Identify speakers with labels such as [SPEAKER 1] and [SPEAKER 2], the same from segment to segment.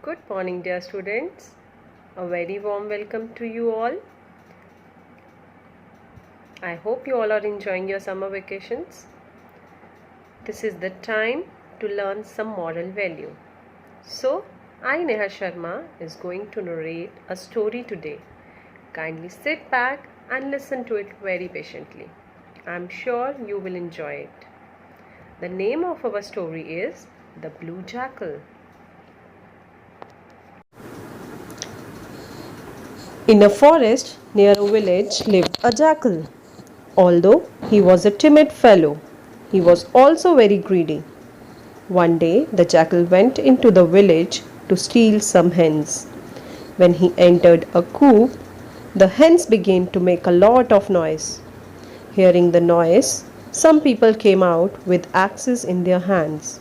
[SPEAKER 1] Good morning, dear students. A very warm welcome to you all. I hope you all are enjoying your summer vacations. This is the time to learn some moral value. So, I, Neha Sharma, is going to narrate a story today. Kindly sit back and listen to it very patiently. I'm sure you will enjoy it. The name of our story is The Blue Jackal. In a forest near a village lived a jackal. Although he was a timid fellow, he was also very greedy. One day the jackal went into the village to steal some hens. When he entered a coop, the hens began to make a lot of noise. Hearing the noise, some people came out with axes in their hands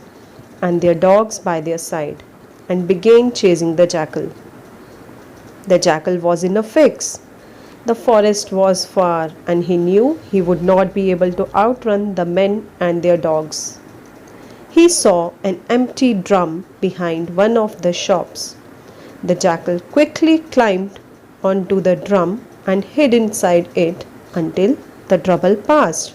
[SPEAKER 1] and their dogs by their side and began chasing the jackal. The jackal was in a fix. The forest was far, and he knew he would not be able to outrun the men and their dogs. He saw an empty drum behind one of the shops. The jackal quickly climbed onto the drum and hid inside it until the trouble passed.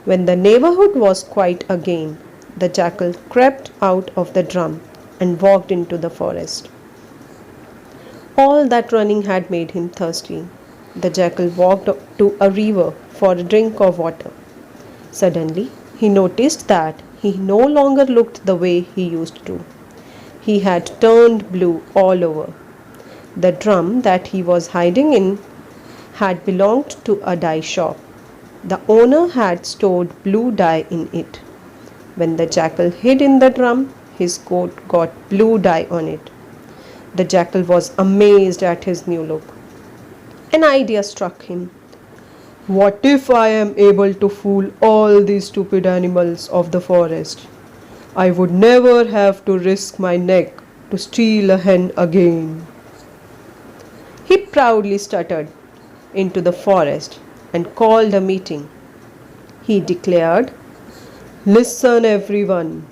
[SPEAKER 1] When the neighborhood was quiet again, the jackal crept out of the drum and walked into the forest. All that running had made him thirsty. The jackal walked to a river for a drink of water. Suddenly, he noticed that he no longer looked the way he used to. He had turned blue all over. The drum that he was hiding in had belonged to a dye shop. The owner had stored blue dye in it. When the jackal hid in the drum, his coat got blue dye on it. The jackal was amazed at his new look. An idea struck him. What if I am able to fool all these stupid animals of the forest? I would never have to risk my neck to steal a hen again. He proudly strutted into the forest and called a meeting. He declared, "Listen, everyone.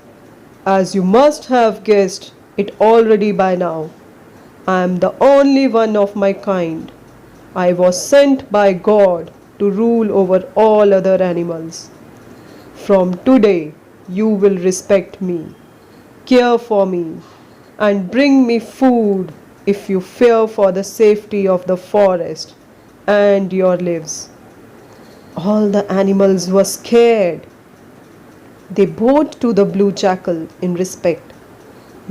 [SPEAKER 1] As you must have guessed it already by now, I am the only one of my kind. I was sent by God to rule over all other animals. From today, you will respect me, care for me, and bring me food if you fear for the safety of the forest and your lives." All the animals were scared. They bowed to the blue jackal in respect.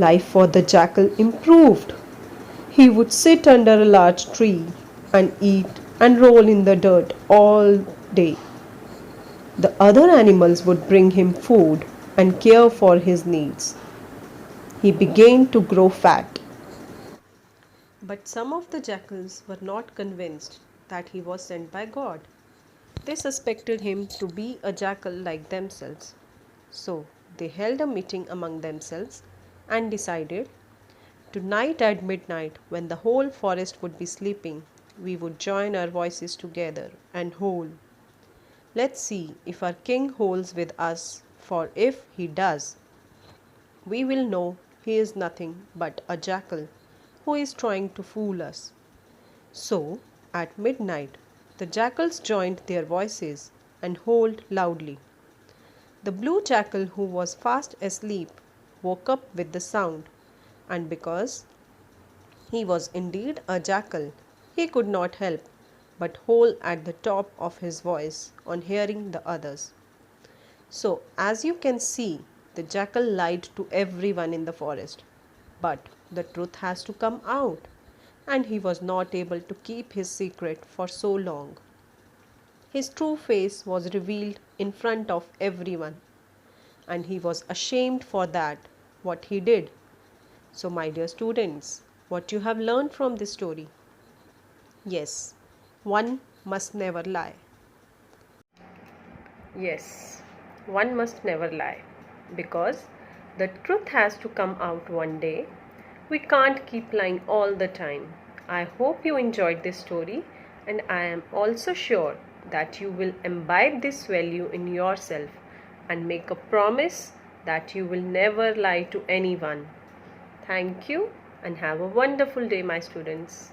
[SPEAKER 1] Life for the jackal improved. He would sit under a large tree and eat and roll in the dirt all day. The other animals would bring him food and care for his needs. He began to grow fat. But some of the jackals were not convinced that he was sent by God. They suspected him to be a jackal like themselves. So they held a meeting among themselves and decided, tonight at midnight, when the whole forest would be sleeping, we would join our voices together and howl. Let's see if our king holds with us, for if he does, we will know he is nothing but a jackal who is trying to fool us. So, at midnight, the jackals joined their voices and howled loudly. The blue jackal, who was fast asleep, woke up with the sound, and because he was indeed a jackal, he could not help but howl at the top of his voice on hearing the others. So, as you can see, the jackal lied to everyone in the forest. But the truth has to come out, and he was not able to keep his secret for so long. His true face was revealed in front of everyone, and he was ashamed for that, what he did. So, my dear students, what you have learned from this story? Yes, one must never lie. Yes, one must never lie because the truth has to come out one day. We can't keep lying all the time. I hope you enjoyed this story, and I am also sure that you will imbibe this value in yourself and make a promise that you will never lie to anyone. Thank you and have a wonderful day, my students.